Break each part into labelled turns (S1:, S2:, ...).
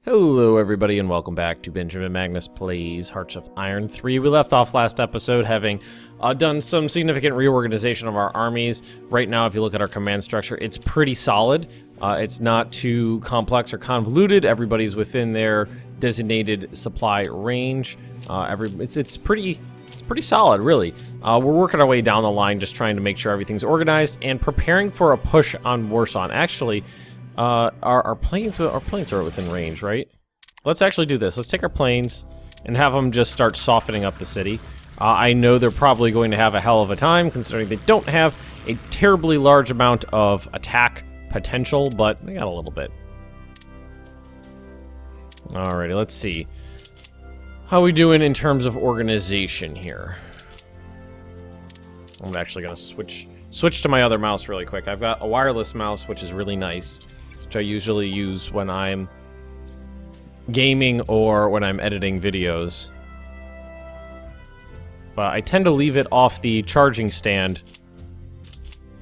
S1: Hello everybody and welcome back to Benjamin Magnus Plays Hearts of Iron 3. We left off last episode having done some significant reorganization of our armies. Right now, if you look at our command structure, it's pretty solid. It's not too complex or convoluted. Everybody's within their designated supply range. It's pretty solid, really. We're working our way down the line, just trying to make sure everything's organized and preparing for a push on Warsaw. And actually, our planes are within range, right? Let's actually do this. Let's take our planes and have them just start softening up the city. I know they're probably going to have a hell of a time, considering they don't have a terribly large amount of attack potential, but they got a little bit. Alrighty, let's see. How we doing in terms of organization here? I'm actually going to switch to my other mouse really quick. I've got a wireless mouse, which is really nice, which I usually use when I'm gaming or when I'm editing videos. But I tend to leave it off the charging stand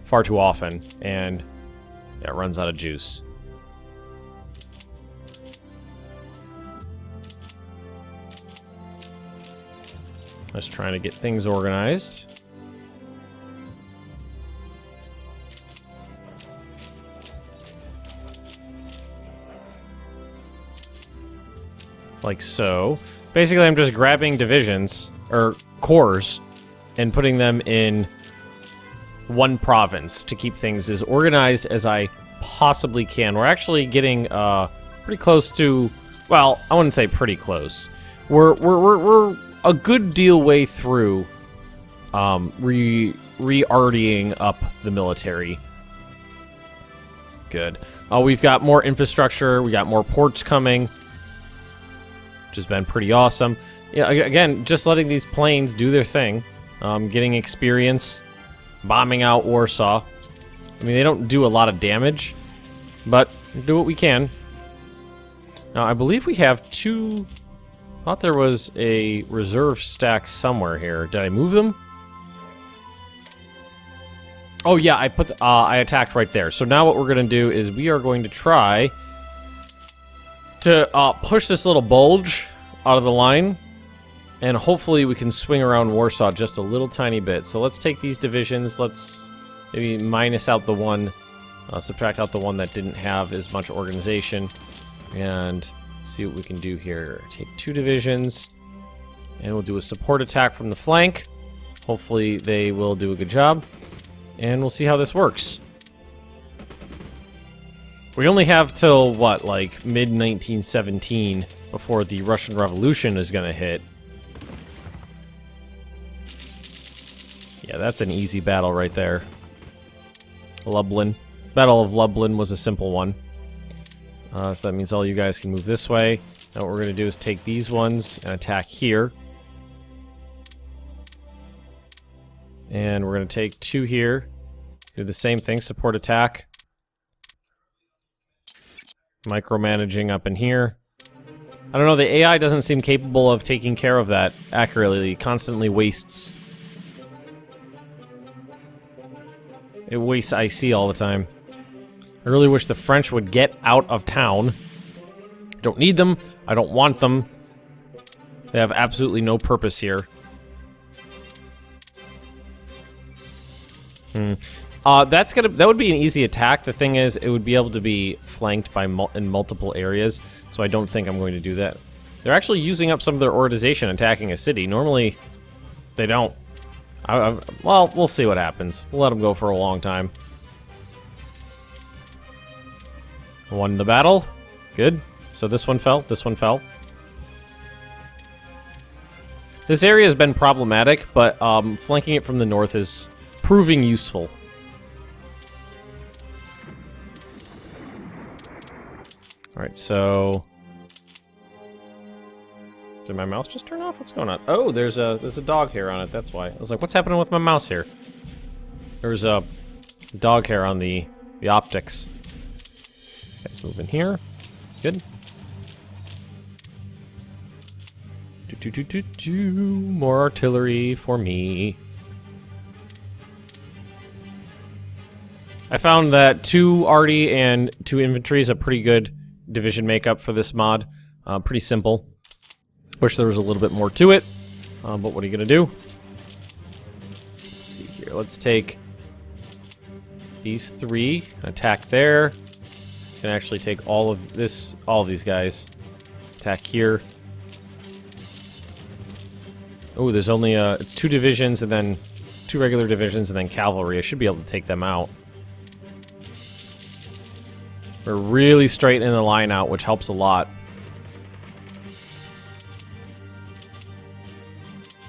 S1: far too often, and it runs out of juice. Just trying to get things organized. Like so. Basically, I'm just grabbing divisions, or corps, and putting them in one province to keep things as organized as I possibly can. We're actually getting pretty close to, well, I wouldn't say pretty close. We're a good deal way through re-artying up the military. Good. We've got more infrastructure, we got more ports coming, which has been pretty awesome. Yeah, again, just letting these planes do their thing, getting experience, bombing out Warsaw. I mean, they don't do a lot of damage, but do what we can. Now, I believe we have two. I thought there was a reserve stack somewhere here. Did I move them? Oh yeah, I attacked right there. So now what we're gonna do is we are going to try to push this little bulge out of the line, and hopefully we can swing around Warsaw just a little tiny bit. So let's take these divisions, let's maybe minus out the one, subtract out the one that didn't have as much organization, and see what we can do here. Take two divisions, and we'll do a support attack from the flank. Hopefully they will do a good job, and we'll see how this works. We only have till, what, like mid-1917 before the Russian Revolution is gonna hit. Yeah, that's an easy battle right there. Lublin. Battle of Lublin was a simple one. So that means all you guys can move this way. Now what we're gonna do is take these ones and attack here. And we're gonna take two here. Do the same thing, support attack. Micromanaging up in here. I don't know, the AI doesn't seem capable of taking care of that accurately. It constantly wastes. It wastes IC all the time. I really wish the French would get out of town. I don't need them. I don't want them. They have absolutely no purpose here. That would be an easy attack. The thing is, it would be able to be flanked by in multiple areas, so I don't think I'm going to do that. They're actually using up some of their organization attacking a city. Normally, they don't. Well, we'll see what happens. We'll let them go for a long time. Won the battle. Good. So this one fell. This one fell. This area has been problematic, but flanking it from the north is proving useful. Alright, so... Did my mouse just turn off? What's going on? Oh, there's a dog hair on it, that's why. I was like, what's happening with my mouse here? There's a dog hair on the optics. Let's move in here. Good. More artillery for me. I found that 2 arty and 2 infantry is a pretty good division makeup for this mod. Pretty simple. Wish there was a little bit more to it, but what are you gonna do? Let's see here. Let's take these 3, attack there. Can actually take all of this, all of these guys. Attack here. Oh, there's only it's 2 divisions and then 2 regular divisions and then cavalry. I should be able to take them out. We're really straightening the line out, which helps a lot.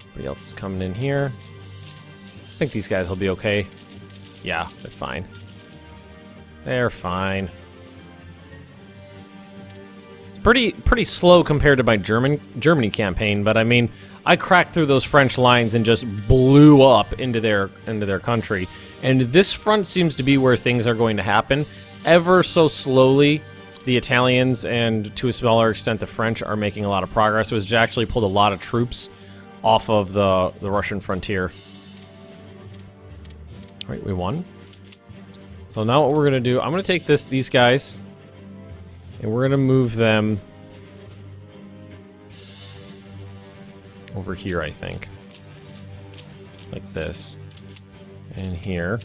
S1: Anybody else is coming in here? I think these guys will be okay. Yeah, they're fine. They're fine. It's pretty slow compared to my Germany campaign, but I mean, I cracked through those French lines and just blew up into their country. And this front seems to be where things are going to happen. Ever so slowly, the Italians and to a smaller extent the French are making a lot of progress. It was actually pulled a lot of troops off of the Russian frontier. All right, we won. So now what we're gonna do, I'm gonna take these guys, and we're gonna move them over here, I think. Like this. And here.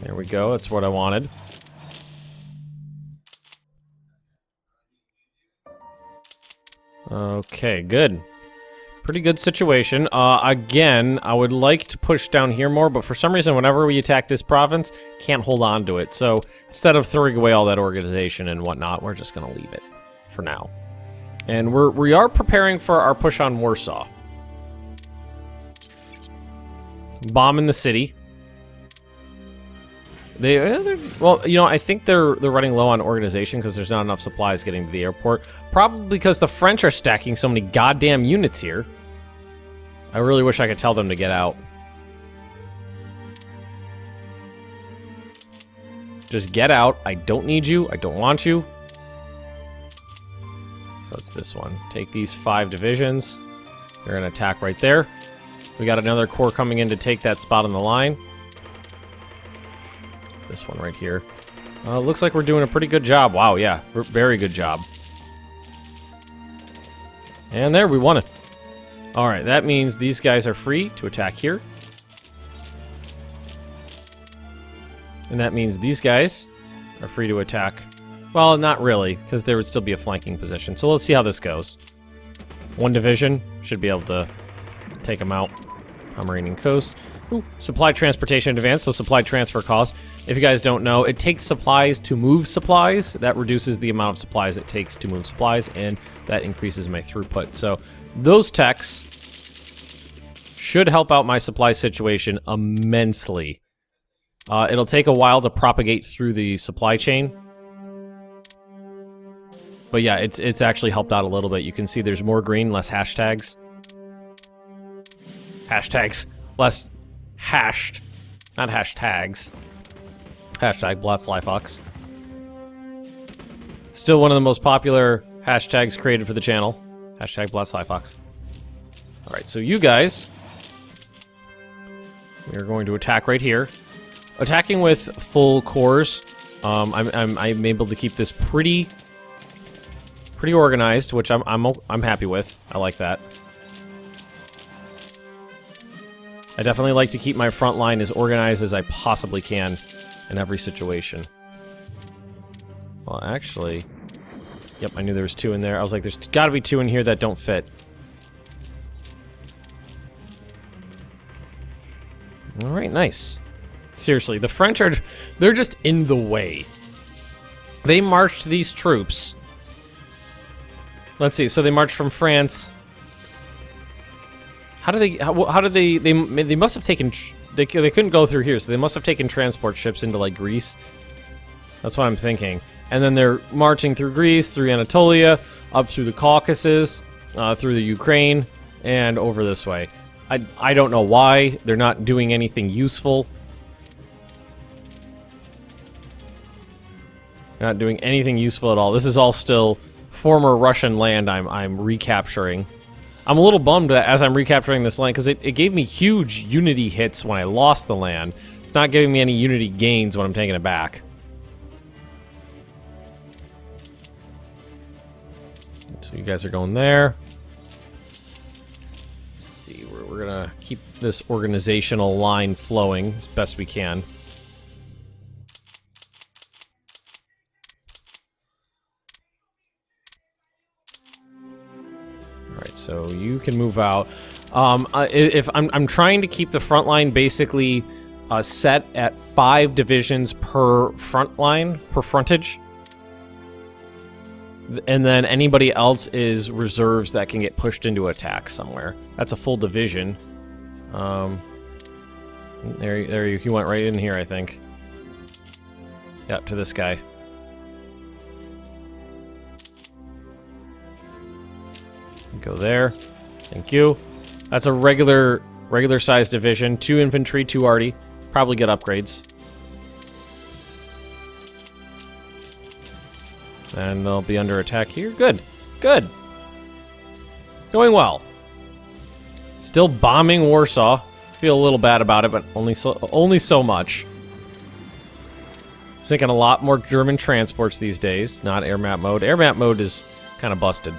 S1: There we go, that's what I wanted. Okay, good. Pretty good situation. Again, I would like to push down here more, but for some reason, whenever we attack this province, can't hold on to it. So instead of throwing away all that organization and whatnot, we're just gonna leave it for now. And we are preparing for our push on Warsaw. Bombing the city. Well, you know, I think they're running low on organization because there's not enough supplies getting to the airport. Probably because the French are stacking so many goddamn units here. I really wish I could tell them to get out. Just get out. I don't need you. I don't want you. So it's this one. Take these 5 divisions. They're gonna attack right there. We got another corps coming in to take that spot on the line. This one right here. Looks like we're doing a pretty good job. Wow, yeah, very good job. And there, we won it. All right, that means these guys are free to attack here. And that means these guys are free to attack. Well, not really, because there would still be a flanking position. So let's see how this goes. 1 division should be able to take them out. Pomeranian coast. Ooh, supply transportation advance, so supply transfer cost. If you guys don't know, it takes supplies to move supplies. That reduces the amount of supplies it takes to move supplies, and that increases my throughput. So those techs should help out my supply situation immensely. It'll take a while to propagate through the supply chain. But yeah, it's actually helped out a little bit. You can see there's more green, less hashtags. Hashtags, less hashed, not hashtags. Hashtag #BlatzLifeOx. Still one of the most popular hashtags created for the channel. Hashtag #BlatzLifeOx. Alright, so you guys, we're going to attack right here. Attacking with full cores, I'm able to keep this pretty organized, which I'm happy with. I like that. I definitely like to keep my front line as organized as I possibly can in every situation. Well, actually, yep, I knew there was 2 in there. I was like, there's got to be 2 in here that don't fit. All right, nice. Seriously, the French they're just in the way. They marched these troops. Let's see, so they marched from France. How did they must have taken, they couldn't go through here, so they must have taken transport ships into, like, Greece. That's what I'm thinking. And then they're marching through Greece, through Anatolia, up through the Caucasus, through the Ukraine, and over this way. I don't know why. They're not doing anything useful. They're not doing anything useful at all. This is all still former Russian land I'm recapturing. I'm a little bummed as I'm recapturing this land, because it gave me huge unity hits when I lost the land. It's not giving me any unity gains when I'm taking it back. So you guys are going there. Let's see, we're gonna keep this organizational line flowing as best we can. Alright, so you can move out. If I'm trying to keep the front line basically set at 5 divisions per front line, per frontage. And then anybody else is reserves that can get pushed into attack somewhere. That's a full division. There you went right in here, I think. Yep, to this guy. Go there. Thank you. That's a regular size division. 2 infantry, 2 arty. Probably get upgrades. And they'll be under attack here. Good. Good. Going well. Still bombing Warsaw. Feel a little bad about it, but only so much. Thinking a lot more German transports these days, not air map mode. Air map mode is kind of busted.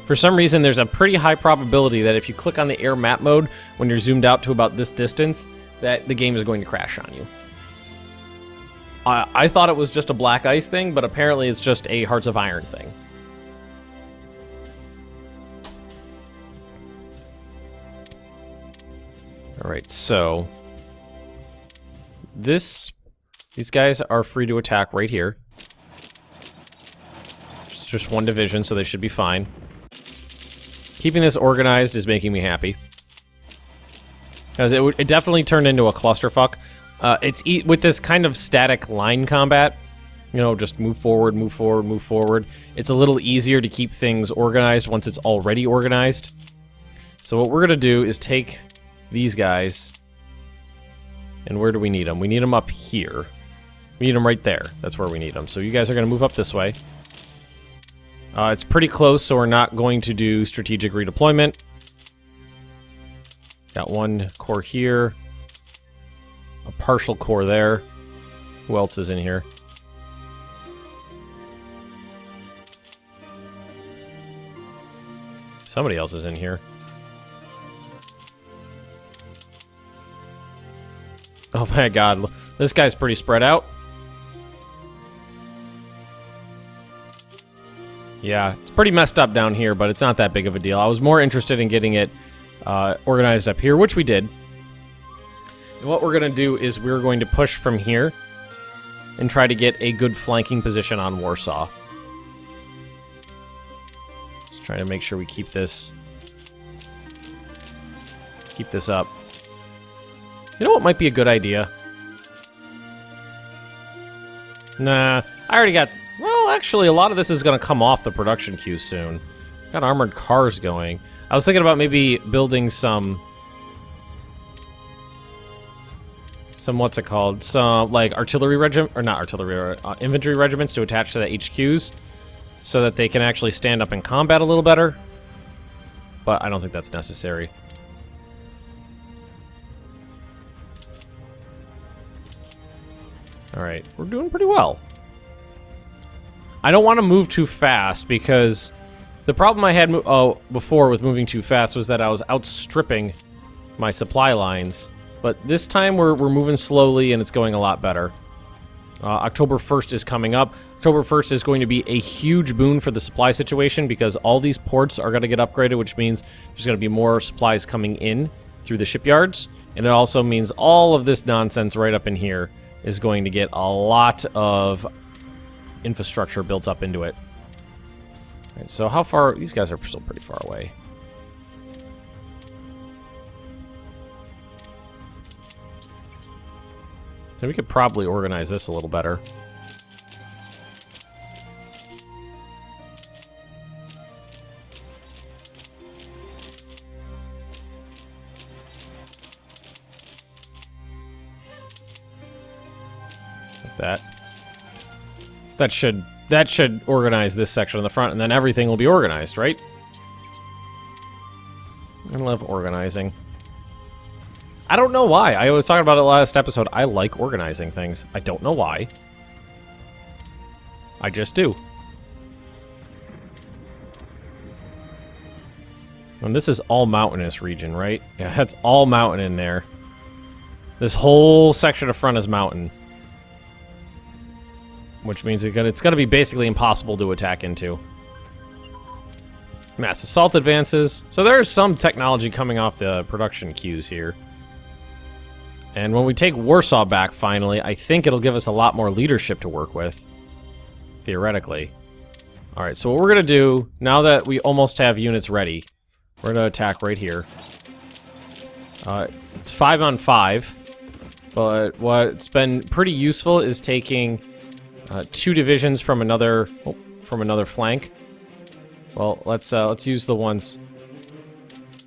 S1: For some reason, there's a pretty high probability that if you click on the air map mode when you're zoomed out to about this distance, that the game is going to crash on you. I thought it was just a black ice thing, but apparently it's just a Hearts of Iron thing. Alright, so these guys are free to attack right here. It's just 1 division, so they should be fine. Keeping this organized is making me happy. Because it definitely turned into a clusterfuck. With this kind of static line combat, you know, just move forward, move forward, move forward. It's a little easier to keep things organized once it's already organized. So what we're going to do is take these guys, and where do we need them? We need them up here. We need them right there. That's where we need them. So you guys are going to move up this way. It's pretty close, so we're not going to do strategic redeployment. Got 1 core here. A partial core there. Who else is in here? Somebody else is in here. Oh my god, this guy's pretty spread out. Yeah, it's pretty messed up down here, but it's not that big of a deal. I was more interested in getting it organized up here, which we did. And what we're going to do is we're going to push from here and try to get a good flanking position on Warsaw. Just trying to make sure we keep this up. You know what might be a good idea? Nah, I already got... Well, actually, a lot of this is going to come off the production queue soon. Got armored cars going. I was thinking about maybe building some what's it called? Some, like, artillery regiment... Or not artillery, infantry regiments to attach to the HQs so that they can actually stand up in combat a little better. But I don't think that's necessary. Alright, we're doing pretty well. I don't want to move too fast because the problem I had before with moving too fast was that I was outstripping my supply lines. But this time we're moving slowly and it's going a lot better. October 1st is coming up. October 1st is going to be a huge boon for the supply situation because all these ports are going to get upgraded, which means there's going to be more supplies coming in through the shipyards. And it also means all of this nonsense right up in here is going to get a lot of infrastructure built up into it. All right, so how far... These guys are still pretty far away. So we could probably organize this a little better. Like that. That should organize this section on the front, and then everything will be organized, right? I love organizing. I don't know why. I was talking about it last episode. I like organizing things. I don't know why. I just do. And this is all mountainous region, right? Yeah, that's all mountain in there. This whole section of front is mountain. Which means it's going to be basically impossible to attack into. Mass assault advances. So there's some technology coming off the production queues here. And when we take Warsaw back, finally, I think it'll give us a lot more leadership to work with. Theoretically. Alright, so what we're going to do, now that we almost have units ready, we're going to attack right here. It's 5 on 5. But what's been pretty useful is taking 2 divisions from another flank. Well, let's use the ones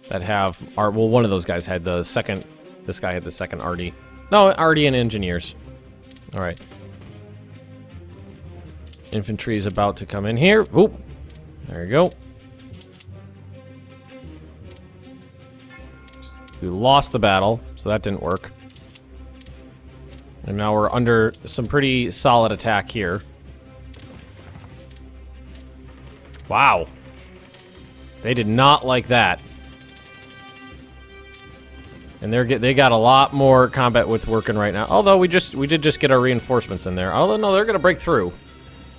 S1: that have well, one of those guys had the second. This guy had the second RD. No, RD and engineers. All right. Infantry is about to come in here. Oop. There you go. We lost the battle, so that didn't work. And now we're under some pretty solid attack here. Wow. They did not like that. And they got a lot more combat with working right now. Although we did just get our reinforcements in there. Although no, they're gonna break through.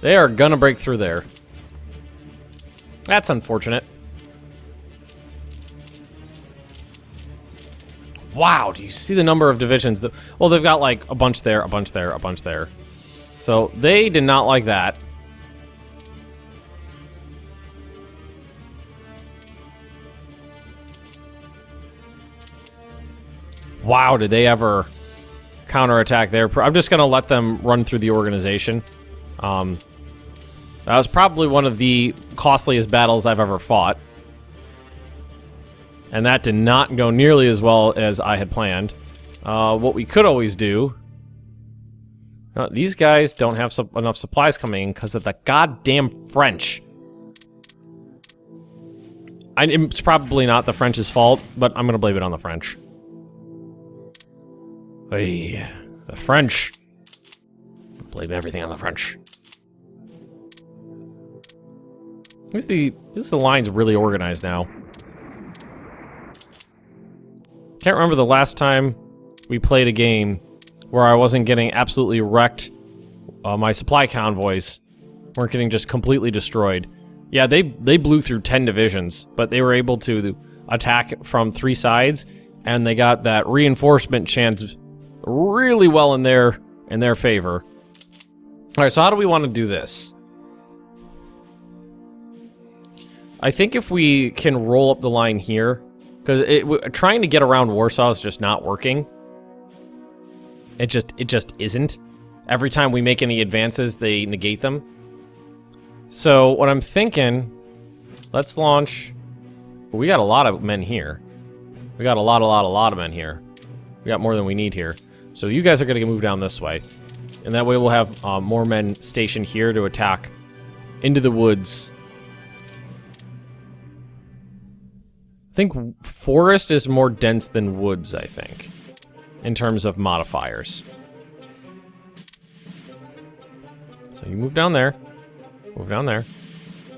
S1: They are gonna break through there. That's unfortunate. Wow, do you see the number of divisions that... Well, they've got like a bunch there, a bunch there, a bunch there. So they did not like that. Wow, did they ever counterattack there? I'm just going to let them run through the organization. That was probably one of the costliest battles I've ever fought. And that did not go nearly as well as I had planned. What we could always do... these guys don't have enough supplies coming in because of the goddamn French. It's probably not the French's fault, but I'm going to blame it on the French. Hey, the French. Blame everything on the French. At least the line's really organized now. Can't remember the last time we played a game where I wasn't getting absolutely wrecked. My supply convoys weren't getting just completely destroyed. Yeah, they blew through 10 divisions, but they were able to attack from 3 sides, and they got that reinforcement chance really well in their favor. All right, so how do we want to do this? I think if we can roll up the line here, because trying to get around Warsaw is just not working. It just isn't. Every time we make any advances, they negate them. So what I'm thinking, let's launch. We got a lot of men here. We got a lot of men here. We got more than we need here. So you guys are going to move down this way. And that way we'll have more men stationed here to attack into the woods. I think forest is more dense than woods, I think, in terms of modifiers. So you move down there. Move down there.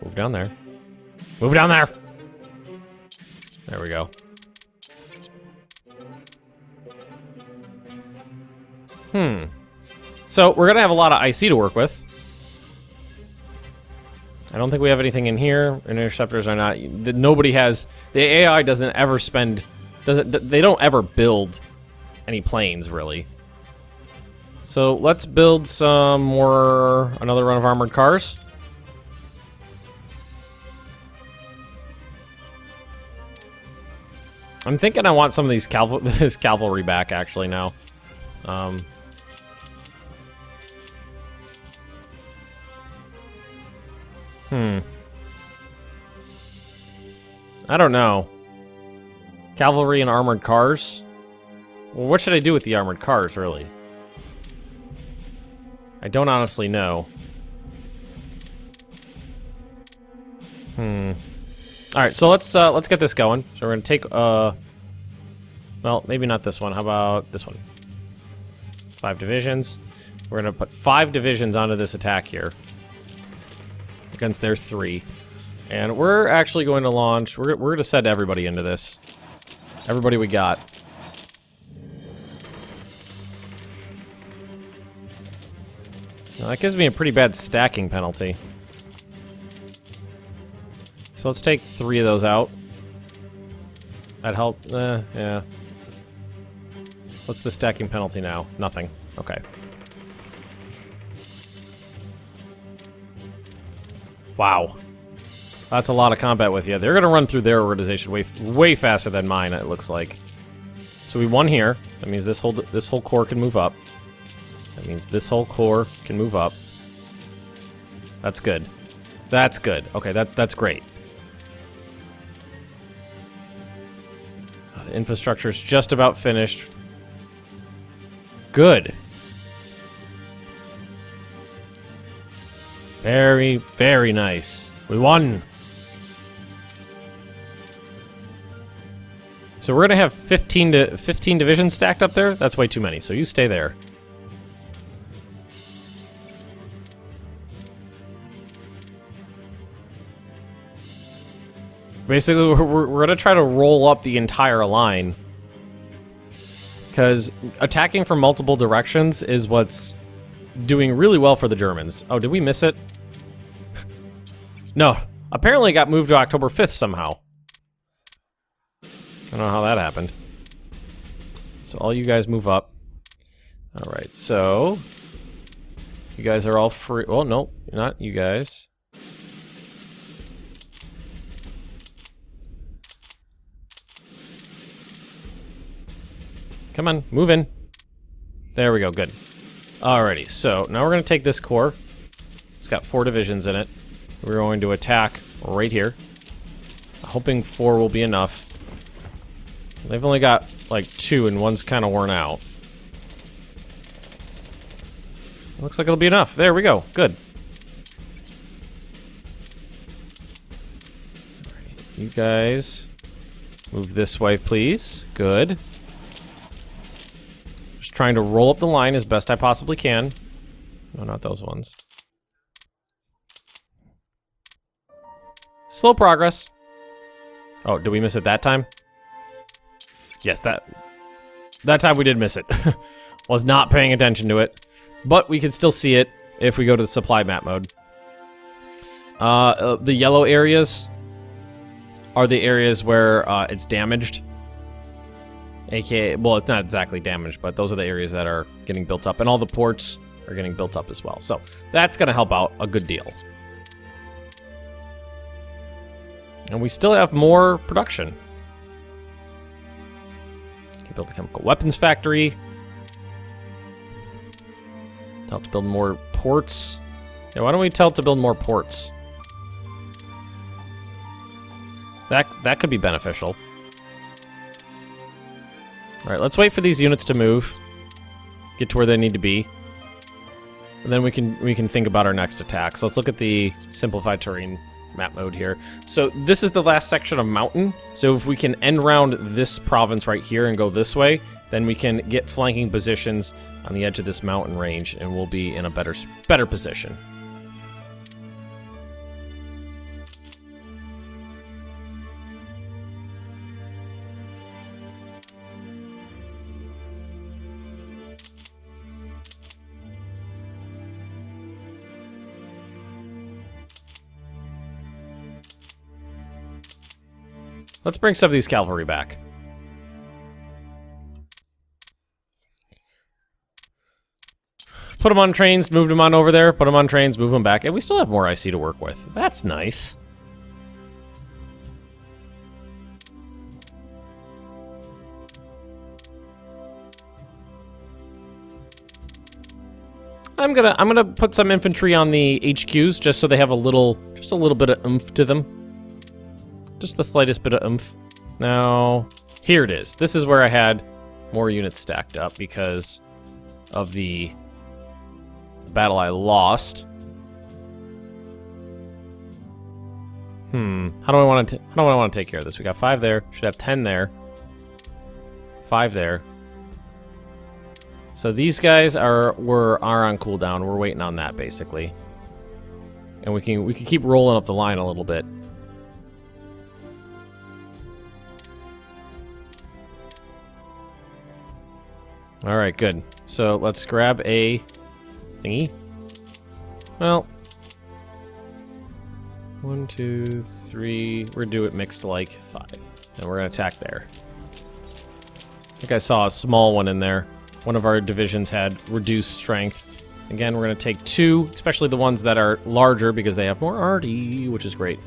S1: Move down there. Move down there! There we go. So we're gonna have a lot of IC to work with. I don't think we have anything in here. Interceptors are not. Nobody has. The AI doesn't ever spend. They don't ever build any planes really. So let's build some more. Another run of armored cars. I'm thinking I want some of these this cavalry back actually now. I don't know. Cavalry and armored cars? Well, what should I do with the armored cars, really? I don't honestly know. Alright, so let's get this going. So we're gonna take, well, maybe not this one. How about this one? 5 divisions. We're gonna put 5 divisions onto this attack here. Against their 3. And we're actually going to launch... We're going to send everybody into this. Everybody we got. Now, that gives me a pretty bad stacking penalty. So let's take 3 of those out. That helped. Yeah. What's the stacking penalty now? Nothing. Okay. Wow. That's a lot of combat with you. They're going to run through their organization way faster than mine, it looks like. So we won here. That means this whole core can move up. That means this whole core can move up. That's good. That's good. Okay, that's great. The infrastructure's just about finished. Good. Very, very nice. We won. So we're gonna have 15 divisions stacked up there. That's way too many. So you stay there. Basically, we're gonna try to roll up the entire line. Because attacking from multiple directions is what's doing really well for the Germans. Oh, did we miss it? No. Apparently it got moved to October 5th somehow. I don't know how that happened. So all you guys move up. Alright, so... You guys are all free... Well, no, not you guys. Come on, move in. There we go, good. Alrighty, so now we're going to take this core. It's got 4 divisions in it. We're going to attack right here. Hoping 4 will be enough. They've only got, like, 2 and one's kind of worn out. Looks like it'll be enough. There we go, good. Alright, you guys move this way, please. Good. Trying to roll up the line as best I possibly can. No, not those ones. Slow progress. Oh, did we miss it that time? Yes, that time we did miss it. Was not paying attention to it. But we can still see it if we go to the supply map mode. The yellow areas are the areas where it's damaged. AKA, well, it's not exactly damaged, but those are the areas that are getting built up, and all the ports are getting built up as well. So that's going to help out a good deal. And we still have more production. Can build a chemical weapons factory. Tell it to build more ports. Yeah, why don't we tell it to build more ports? That could be beneficial. Alright, let's wait for these units to move. Get to where they need to be. And then we can think about our next attack. So let's look at the simplified terrain map mode here. So this is the last section of mountain. So if we can end round this province right here and go this way, then we can get flanking positions on the edge of this mountain range and we'll be in a better position. Let's bring some of these cavalry back. Put them on trains, move them on over there, put them on trains, move them back, and we still have more IC to work with. That's nice. I'm gonna put some infantry on the HQs just so they have just a little bit of oomph to them. Just the slightest bit of oomph. Now, here it is. This is where I had more units stacked up because of the battle I lost. How do I want to take care of this? We got 5 there. Should have 10 there. 5 there. So these guys are on cooldown. We're waiting on that basically, and we can keep rolling up the line a little bit. Alright, good. So let's grab a thingy. Well, 1, 2, 3. We're gonna do it mixed like 5. And we're gonna attack there. I think I saw a small one in there. One of our divisions had reduced strength. Again, we're gonna take 2, especially the ones that are larger because they have more arty, which is great.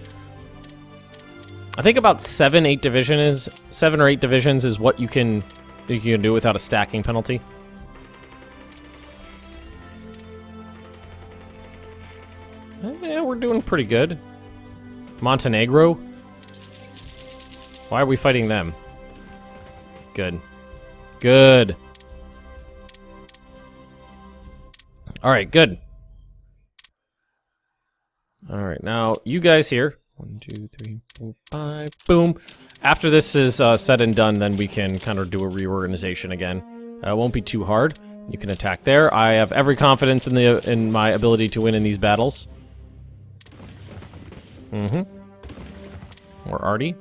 S1: I think about 7 or 8 divisions is what you can do without a stacking penalty. Yeah, we're doing pretty good. Montenegro? Why are we fighting them? Good. Good. Alright, good. Alright, now you guys here. 1, 2, 3, 4, 5. Boom. After this is said and done, then we can kind of do a reorganization again. It won't be too hard. You can attack there. I have every confidence in my ability to win in these battles. Mm-hmm. More arty.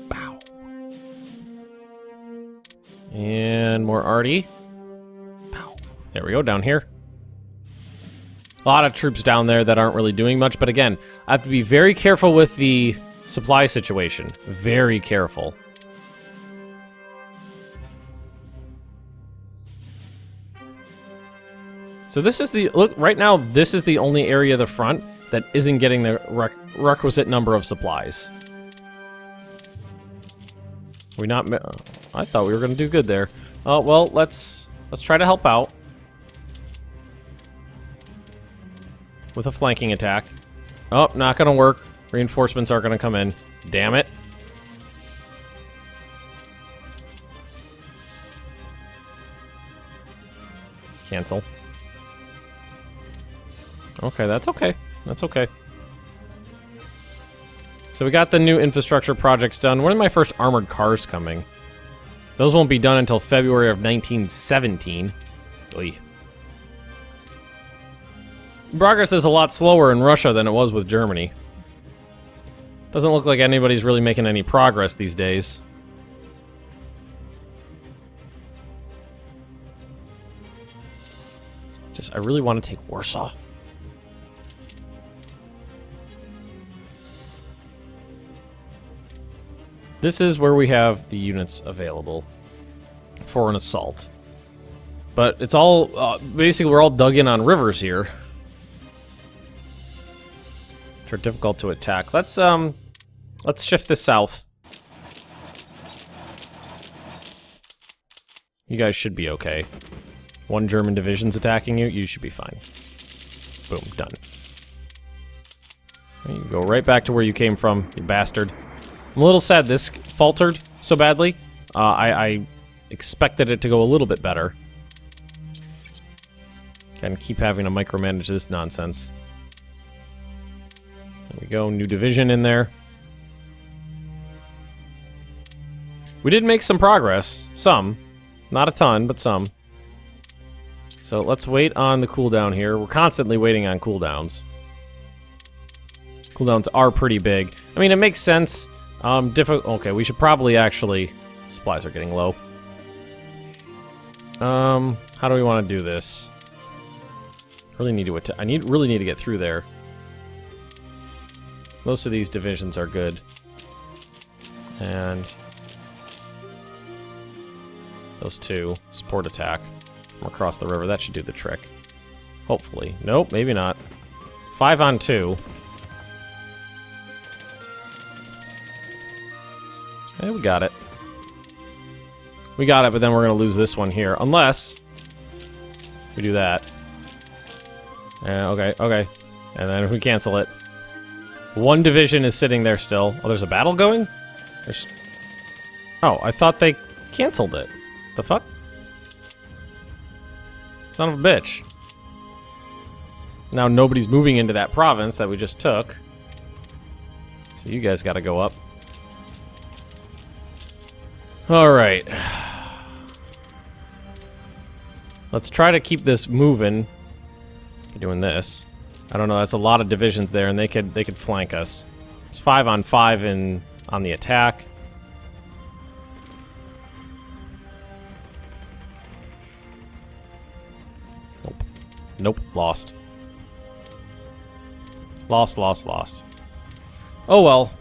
S1: Bow. And more arty. Bow. There we go, down here. A lot of troops down there that aren't really doing much, but again, I have to be very careful with the supply situation. Very careful. So this is the, look, right now, this is the only area of the front that isn't getting the requisite number of supplies. We not, I thought we were gonna do good there. Oh, well, let's try to help out. With a flanking attack. Oh, not gonna work. Reinforcements aren't gonna come in. Damn it. Cancel. Okay, that's okay. That's okay. So we got the new infrastructure projects done. When are my first armored cars coming? Those won't be done until February of 1917. Oy. Progress is a lot slower in Russia than it was with Germany. Doesn't look like anybody's really making any progress these days. I really want to take Warsaw. This is where we have the units available for an assault. But it's all, basically we're all dug in on rivers here. Which are difficult to attack. Let's shift this south. You guys should be okay. One German division's attacking you, you should be fine. Boom, done. You go right back to where you came from, you bastard. I'm a little sad this faltered so badly. I expected it to go a little bit better. Can keep having to micromanage this nonsense. There we go, new division in there. We did make some progress. Some. Not a ton, but some. So let's wait on the cooldown here. We're constantly waiting on cooldowns. Cooldowns are pretty big. I mean, it makes sense. Okay, we should probably actually... Supplies are getting low. How do we want to do this? Really need to really need to get through there. Most of these divisions are good. And... those two. Support attack from across the river. That should do the trick. Hopefully. Nope, maybe not. 5 on 2. Hey, we got it. We got it, but then we're going to lose this one here. Unless we do that. Okay, okay. And then if we cancel it. One division is sitting there still. Oh, there's a battle going? There's... Oh, I thought they canceled it. The fuck? Son of a bitch. Now nobody's moving into that province that we just took. So you guys gotta go up. Alright. Let's try to keep this moving. Doing this. I don't know, that's a lot of divisions there, and they could flank us. It's 5 on 5 on the attack. Nope, lost. Lost, lost, lost. Oh well.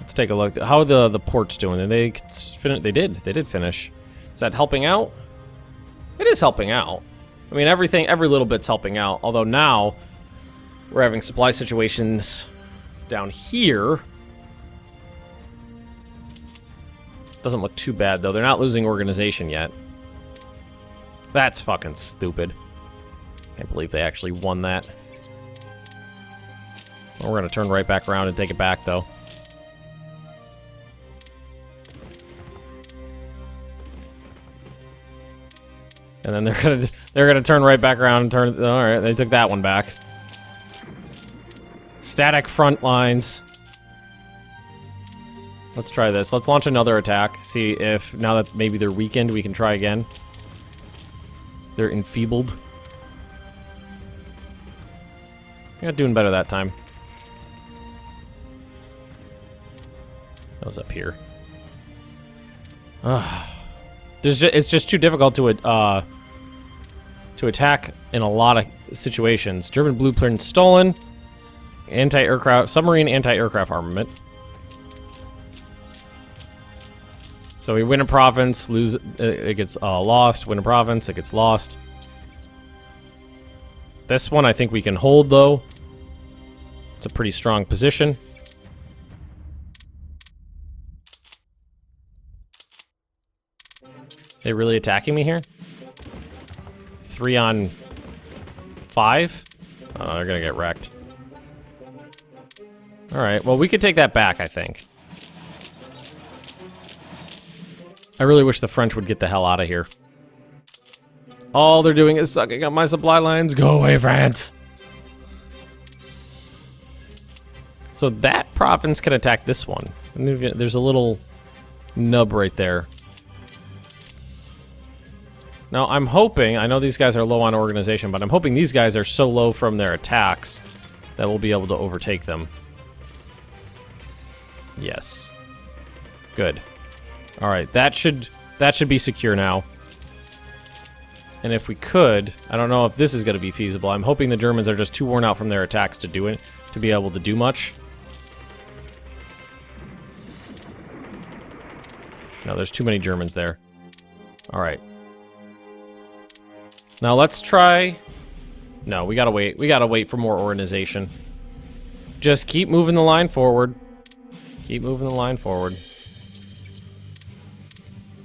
S1: Let's take a look. How are the ports doing? They did finish. Is that helping out? It is helping out. I mean, every little bit's helping out. Although now we're having supply situations down here. Doesn't look too bad though. They're not losing organization yet. That's fucking stupid. Can't believe they actually won that. Well, we're gonna turn right back around and take it back though. And then they're gonna turn right back around and turn. All right, they took that one back. Static front lines. Let's try this. Let's launch another attack. See if now that maybe they're weakened, we can try again. They're enfeebled. Yeah, doing better that time. That was up here. It's just too difficult to attack in a lot of situations. German blueprint stolen. Submarine anti-aircraft armament. So we win a province, lose. It gets lost. Win a province, it gets lost. This one I think we can hold though. It's a pretty strong position. They really attacking me here? 3 on 5? Oh, they're gonna get wrecked. Alright, well we could take that back, I think. I really wish the French would get the hell out of here. All they're doing is sucking up my supply lines. Go away, France! So that province can attack this one. There's a little nub right there. Now, I'm hoping, I know these guys are low on organization, but I'm hoping these guys are so low from their attacks that we'll be able to overtake them. Yes. Good. Alright, that should be secure now. And if we could, I don't know if this is going to be feasible. I'm hoping the Germans are just too worn out from their attacks to do it, to be able to do much. No, there's too many Germans there. Alright. Now let's try... No, we gotta wait. We gotta wait for more organization. Just keep moving the line forward. Keep moving the line forward.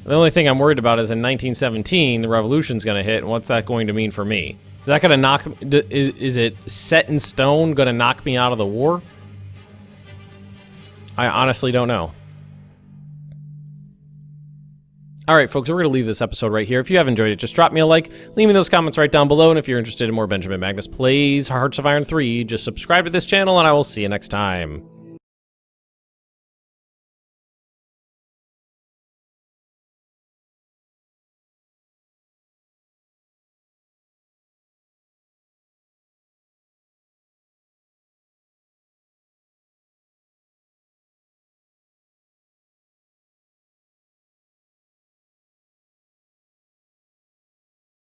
S1: The only thing I'm worried about is in 1917, the revolution's gonna hit, and what's that going to mean for me? Is that gonna knock... Is it set in stone gonna knock me out of the war? I honestly don't know. Alright, folks, we're going to leave this episode right here. If you have enjoyed it, just drop me a like, leave me those comments right down below, and if you're interested in more Benjamin Magnus Plays Hearts of Iron 3, just subscribe to this channel, and I will see you next time.